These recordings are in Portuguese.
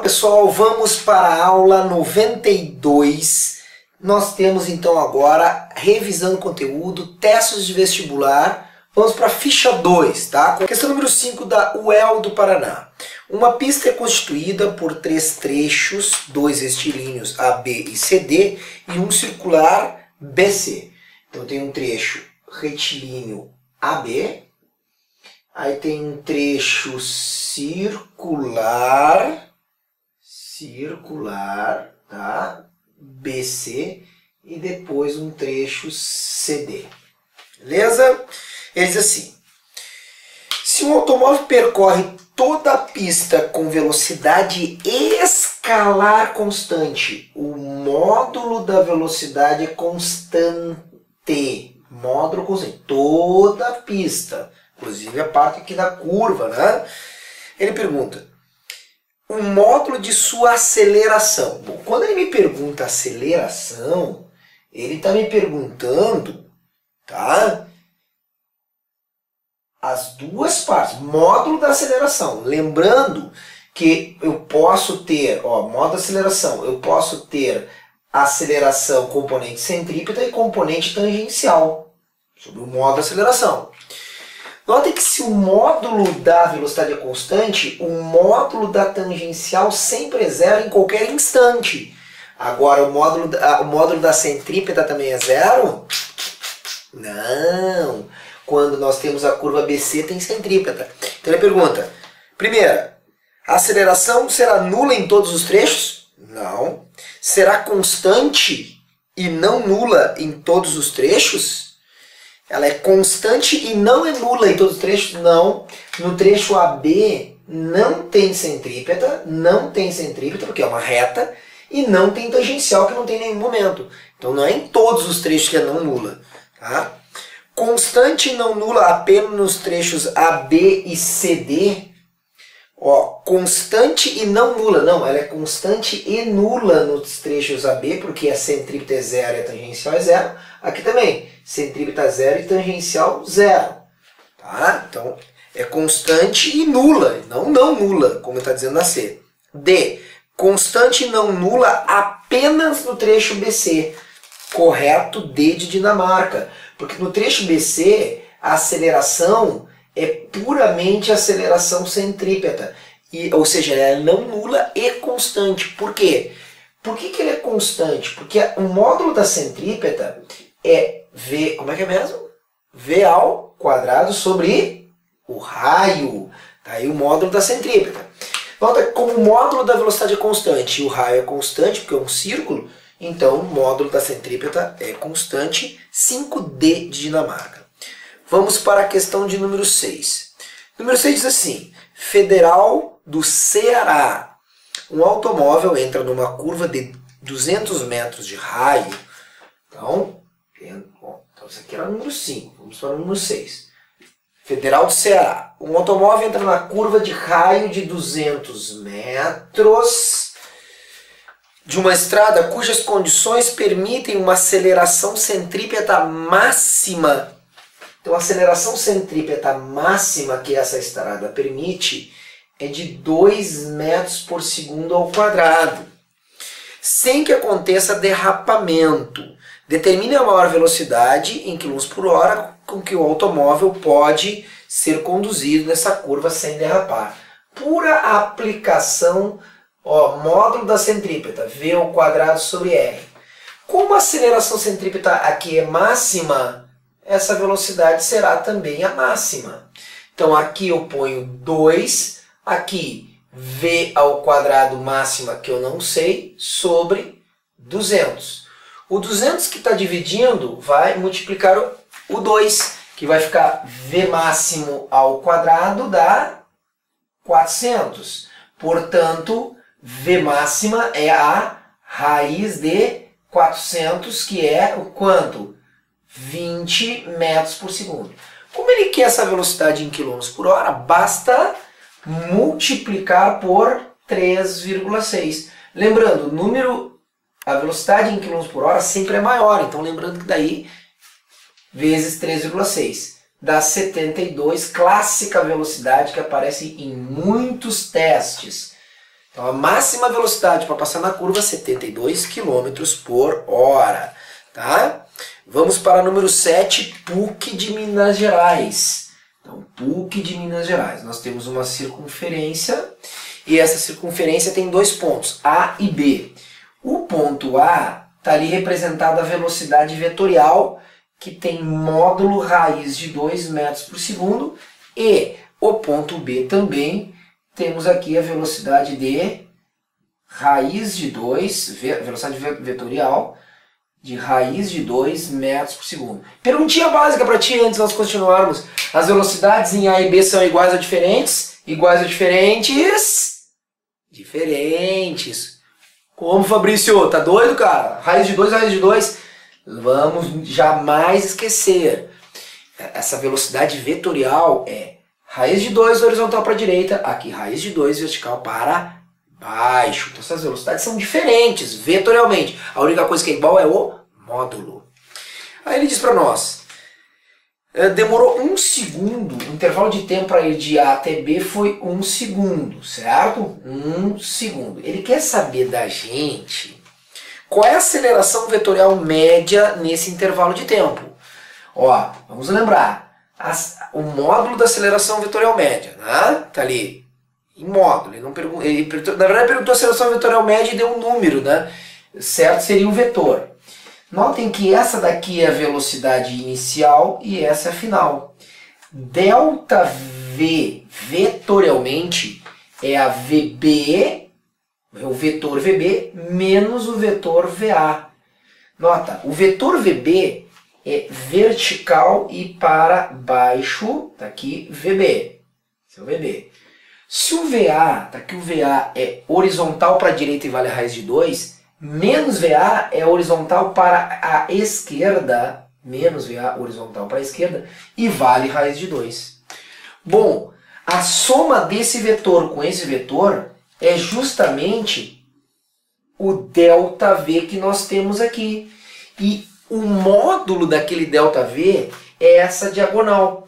pessoal, vamos para a aula 92. Nós temos então agora, revisando o conteúdo, testes de vestibular. Vamos para a ficha 2, tá? Questão número 5 da UEL do Paraná. Uma pista é constituída por 3 trechos, 2 retilíneos AB e CD e um circular BC. Então tem um trecho retilíneo AB, aí tem um trecho circular, tá? BC e depois um trecho CD. Beleza? Ele diz assim: se um automóvel percorre toda a pista com velocidade escalar constante, o módulo da velocidade é constante. Módulo constante. Toda a pista. Inclusive a parte aqui da curva, né? Ele pergunta o módulo de sua aceleração. Bom, quando ele me pergunta aceleração, ele está me perguntando, tá? As duas partes, módulo da aceleração. Lembrando que eu posso ter, módulo da aceleração, eu posso ter aceleração componente centrípeta e componente tangencial, sobre o módulo da aceleração. Notem que se o módulo da velocidade é constante, o módulo da tangencial sempre é zero em qualquer instante. Agora, o módulo da centrípeta também é zero? Não. Quando nós temos a curva BC, tem centrípeta. Então ele pergunta, primeira, a aceleração será nula em todos os trechos? Não. Será constante e não nula em todos os trechos? Ela é constante e não é nula em todos os trechos? Não. No trecho AB não tem centrípeta, porque é uma reta, e não tem tangencial, que não tem nenhum momento. Então não é em todos os trechos que é não nula. Tá? Constante e não nula apenas nos trechos AB e CD. Constante e não nula. Não, ela é constante e nula nos trechos AB, porque a centrípeta é zero e a tangencial é zero. Aqui também, centrípeta zero e tangencial zero. Tá? Então, é constante e nula, não nula, como está dizendo na C. D, constante e não nula apenas no trecho BC. Correto, D de Dinamarca. Porque no trecho BC, a aceleração é puramente aceleração centrípeta. Ou seja, ela é não nula e constante. Por quê? Por que ele é constante? Porque o módulo da centrípeta é V, como é que é mesmo? V ao quadrado sobre o raio. Tá aí o módulo da centrípeta. Nota que como o módulo da velocidade é constante e o raio é constante, porque é um círculo, então o módulo da centrípeta é constante, 5D de Dinamarca. Vamos para a questão de número 6. Número 6 diz assim: Federal do Ceará. Um automóvel entra numa curva de 200 metros de raio. Então isso aqui era o número 5. Vamos para o número 6. Federal do Ceará. Um automóvel entra na curva de raio de 200 metros de uma estrada cujas condições permitem uma aceleração centrípeta máxima. Então a aceleração centrípeta máxima que essa estrada permite é de 2 metros por segundo ao quadrado, sem que aconteça derrapamento. Determine a maior velocidade em km por hora com que o automóvel pode ser conduzido nessa curva sem derrapar. Pura aplicação, módulo da centrípeta, V ao quadrado sobre R. Como a aceleração centrípeta aqui é máxima, essa velocidade será também a máxima. Então aqui eu ponho 2, aqui V ao quadrado máxima, que eu não sei, sobre 200. O 200 que está dividindo vai multiplicar o 2, que vai ficar V máximo ao quadrado dá 400. Portanto, V máxima é a raiz de 400, que é o quanto? 20 metros por segundo. Como ele quer essa velocidade em km por hora, basta multiplicar por 3,6. Lembrando, a velocidade em km por hora sempre é maior, então lembrando que daí vezes 3,6 dá 72, clássica velocidade que aparece em muitos testes. Então a máxima velocidade para passar na curva é 72 km por hora. Tá? Vamos para o número 7, PUC de Minas Gerais. Então, PUC de Minas Gerais. Nós temos uma circunferência e essa circunferência tem dois pontos, A e B. O ponto A está ali representada a velocidade vetorial, que tem módulo raiz de 2 metros por segundo, e o ponto B também temos aqui a velocidade de raiz de 2, velocidade vetorial, de raiz de 2 metros por segundo. Perguntinha básica para ti antes de nós continuarmos. As velocidades em A e B são iguais ou diferentes? Iguais ou diferentes? Diferentes. Como, Fabrício? Tá doido, cara? Raiz de 2, raiz de 2. Vamos jamais esquecer. Essa velocidade vetorial é raiz de 2 horizontal para a direita, aqui raiz de 2 vertical para baixo. Então essas velocidades são diferentes vetorialmente. A única coisa que é igual é o módulo. Aí ele diz para nós, demorou 1 segundo, o intervalo de tempo para ir de A até B foi 1 segundo, certo? 1 segundo. Ele quer saber da gente qual é a aceleração vetorial média nesse intervalo de tempo. Ó, vamos lembrar, o módulo da aceleração vetorial média, né? Tá ali, em módulo. Na verdade, perguntou a aceleração vetorial média e deu um número, né? Certo? Seria um vetor. Notem que essa daqui é a velocidade inicial e essa é a final. Delta V vetorialmente é a VB, é o vetor VB, menos o vetor VA. Nota, o vetor VB é vertical e para baixo, tá aqui VB. Esse é o VB. Se o VA, tá aqui o VA é horizontal para a direita e vale a raiz de 2, menos VA é horizontal para a esquerda, menos VA horizontal para a esquerda e vale raiz de 2. Bom, a soma desse vetor com esse vetor é justamente o ΔV que nós temos aqui. E o módulo daquele ΔV é essa diagonal.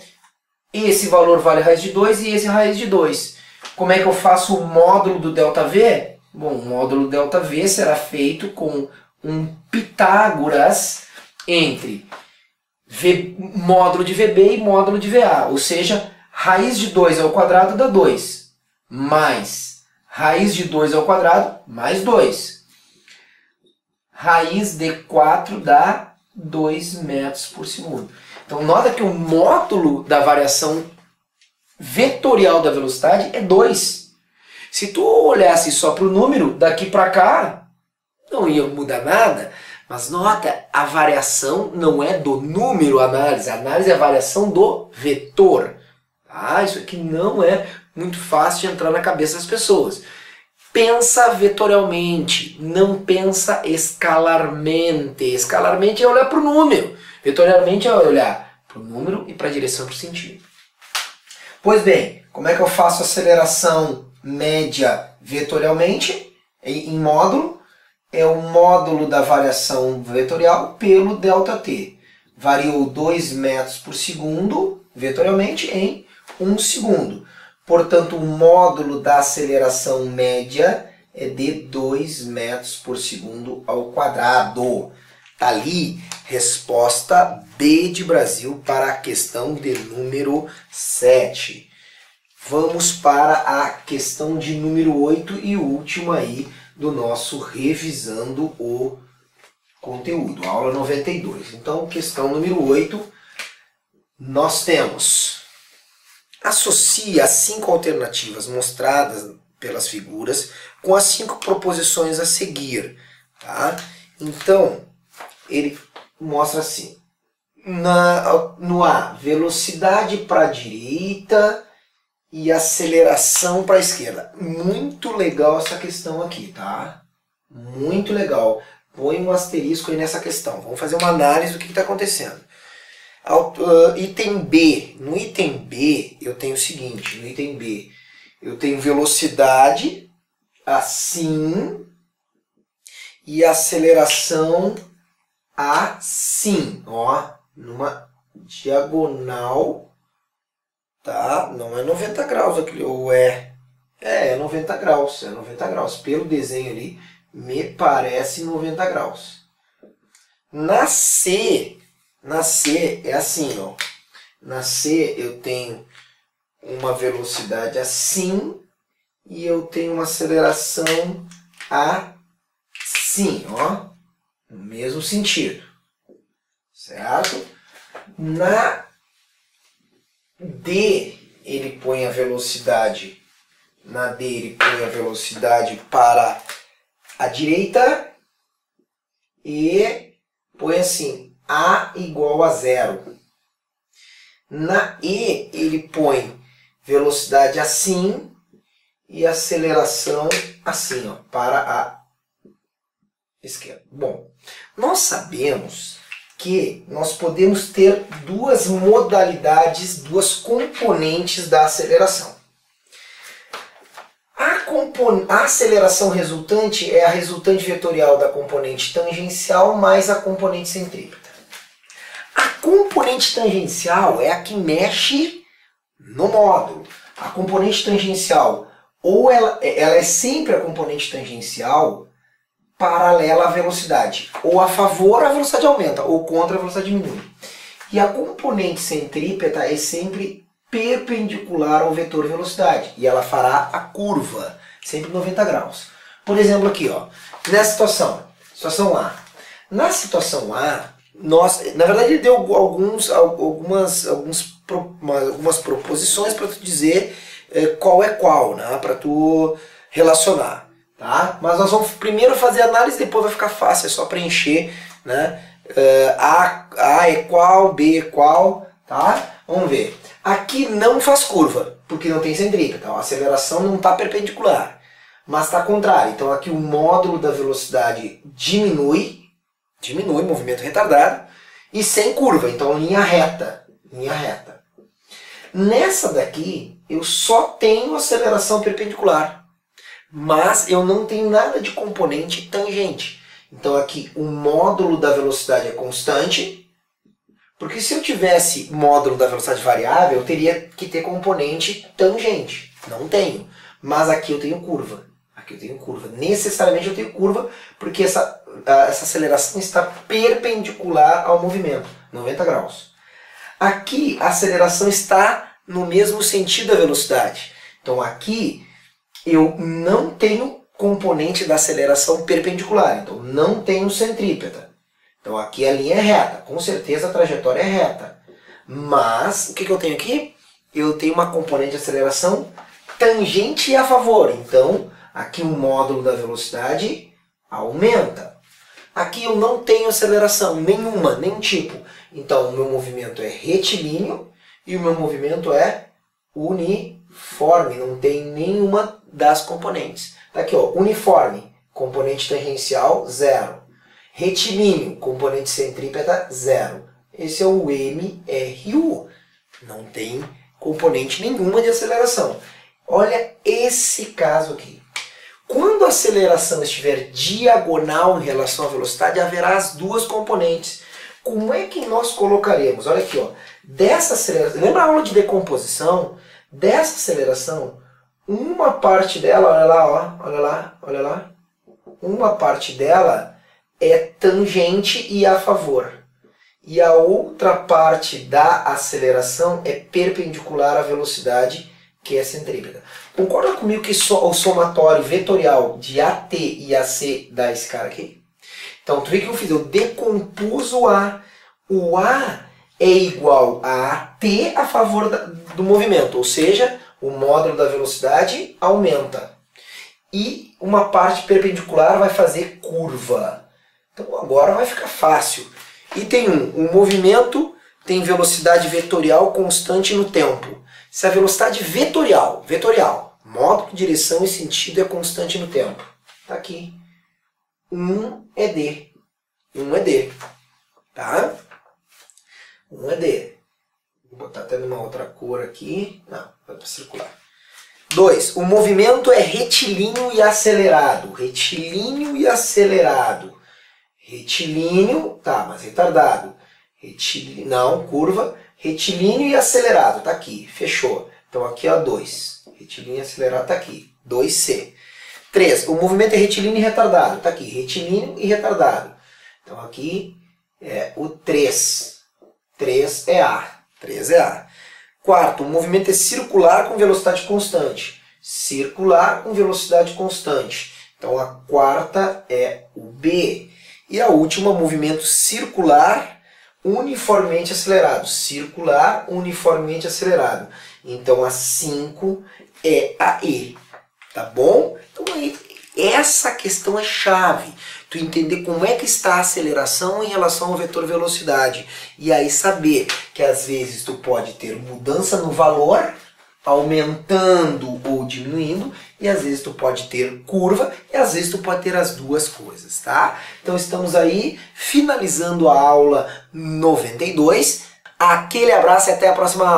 Esse valor vale raiz de 2 e esse raiz de 2. Como é que eu faço o módulo do ΔV? Bom, o módulo ΔV será feito com um Pitágoras entre módulo de VB e módulo de VA. Ou seja, raiz de 2 ao quadrado dá 2. Mais raiz de 2 ao quadrado, mais 2. Raiz de 4 dá 2 metros por segundo. Então, nota que o módulo da variação vetorial da velocidade é 2. Se tu olhasse só para o número, daqui para cá, não ia mudar nada. Mas nota, a variação não é do número análise. A análise é a variação do vetor. Tá? Isso aqui não é muito fácil de entrar na cabeça das pessoas. Pensa vetorialmente, não pensa escalarmente. Escalarmente é olhar para o número. Vetorialmente é olhar para o número e para a direção e para o sentido. Pois bem, como é que eu faço aceleração média vetorialmente? Em módulo, é o módulo da variação vetorial pelo ΔT. Variou 2 metros por segundo vetorialmente em 1 segundo. Portanto, o módulo da aceleração média é de 2 metros por segundo ao quadrado. Está ali, resposta B de Brasil para a questão de número 7. Vamos para a questão de número 8 e última aí do nosso Revisando o Conteúdo, aula 92. Então, questão número 8, nós temos... Associe as 5 alternativas mostradas pelas figuras com as 5 proposições a seguir. Tá? Então, ele mostra assim. No A, velocidade para a direita e aceleração para a esquerda. Muito legal essa questão aqui, tá? Muito legal. Põe um asterisco aí nessa questão. Vamos fazer uma análise do que está acontecendo. Item B. No item B, eu tenho o seguinte. No item B, eu tenho velocidade assim e aceleração assim. Ó, numa diagonal, tá? Não é 90 graus aqui, ou é É 90 graus, é 90 graus. Pelo desenho ali, me parece 90 graus. Na C é assim, ó. Na C eu tenho uma velocidade assim e eu tenho uma aceleração assim, ó. No mesmo sentido. Certo? Na D ele põe a velocidade. Na D ele põe a velocidade para a direita e põe assim, A igual a 0. Na E ele põe velocidade assim e aceleração assim, ó, para a esquerda. Bom, nós sabemos que nós podemos ter duas modalidades, duas componentes da aceleração. A aceleração resultante é a resultante vetorial da componente tangencial mais a componente centrípeta. A componente tangencial é a que mexe no módulo. A componente tangencial, ou ela é sempre a componente tangencial paralela à velocidade. Ou a favor a velocidade aumenta, ou contra a velocidade diminui. E a componente centrípeta é sempre perpendicular ao vetor velocidade. E ela fará a curva, sempre 90 graus. Por exemplo aqui, ó, nessa situação A. Na situação A, na verdade ele deu algumas proposições para tu dizer qual é qual, né, para tu relacionar. Tá? Mas nós vamos primeiro fazer a análise, depois vai ficar fácil, é só preencher, né? A é qual, B é qual, tá? Vamos ver. Aqui não faz curva, porque não tem centrípeta, a aceleração não está perpendicular, mas está contrária. Então aqui o módulo da velocidade diminui, movimento retardado, e sem curva, então linha reta. Nessa daqui eu só tenho aceleração perpendicular. Mas eu não tenho nada de componente tangente. Então aqui o módulo da velocidade é constante, porque se eu tivesse módulo da velocidade variável, eu teria que ter componente tangente. Não tenho. Mas aqui eu tenho curva. Necessariamente eu tenho curva, porque essa aceleração está perpendicular ao movimento, 90 graus. Aqui a aceleração está no mesmo sentido da velocidade. Então aqui eu não tenho componente da aceleração perpendicular, então não tenho centrípeta. Então aqui a linha é reta, com certeza a trajetória é reta. Mas o que eu tenho aqui? Eu tenho uma componente de aceleração tangente e a favor. Então aqui o módulo da velocidade aumenta. Aqui eu não tenho aceleração nenhuma, nenhum tipo. Então o meu movimento é retilíneo e o meu movimento é uniforme, não tem nenhuma das componentes. Tá aqui, ó, uniforme, componente tangencial, 0. Retilíneo, componente centrípeta, 0. Esse é o MRU. Não tem componente nenhuma de aceleração. Olha esse caso aqui. Quando a aceleração estiver diagonal em relação à velocidade, haverá as duas componentes. Como é que nós colocaremos? Olha aqui, ó, dessa aceleração. Lembra a aula de decomposição? Dessa aceleração, uma parte dela, olha lá, uma parte dela é tangente e a favor. E a outra parte da aceleração é perpendicular à velocidade, que é centrípeta. Concorda comigo que o somatório vetorial de AT e AC dá esse cara aqui? Então, tu vê o que eu fiz? Eu decompus o A. O A é igual a AT a favor do movimento, ou seja, o módulo da velocidade aumenta. E uma parte perpendicular vai fazer curva. Então agora vai ficar fácil. Item 1. O movimento tem velocidade vetorial constante no tempo. Se a velocidade vetorial, módulo, direção e sentido é constante no tempo. Está aqui. 1 é D. 1 é D. Tá? 1 é D. Vou botar até numa outra cor aqui. Não, vai para circular. 2. O movimento é retilíneo e acelerado. Retilíneo e acelerado. Retilíneo, tá, mas retardado. Retilíneo, não, curva. Retilíneo e acelerado, tá aqui, fechou. Então aqui, ó, 2. Retilíneo acelerado está aqui. 2C. 3. O movimento é retilíneo e retardado. Está aqui, retilíneo e retardado. Então aqui é o 3. 3 é A. 3 é A. Quarto, o movimento é circular com velocidade constante. Circular com velocidade constante. Então a quarta é o B. E a última, movimento circular uniformemente acelerado. Circular uniformemente acelerado. Então a 5 é a E. Tá bom? Então aí, essa questão é chave. Tu entender como é que está a aceleração em relação ao vetor velocidade. E aí saber que às vezes tu pode ter mudança no valor, aumentando ou diminuindo, e às vezes tu pode ter curva, e às vezes tu pode ter as duas coisas, tá? Então estamos aí finalizando a aula 92. Aquele abraço e até a próxima aula.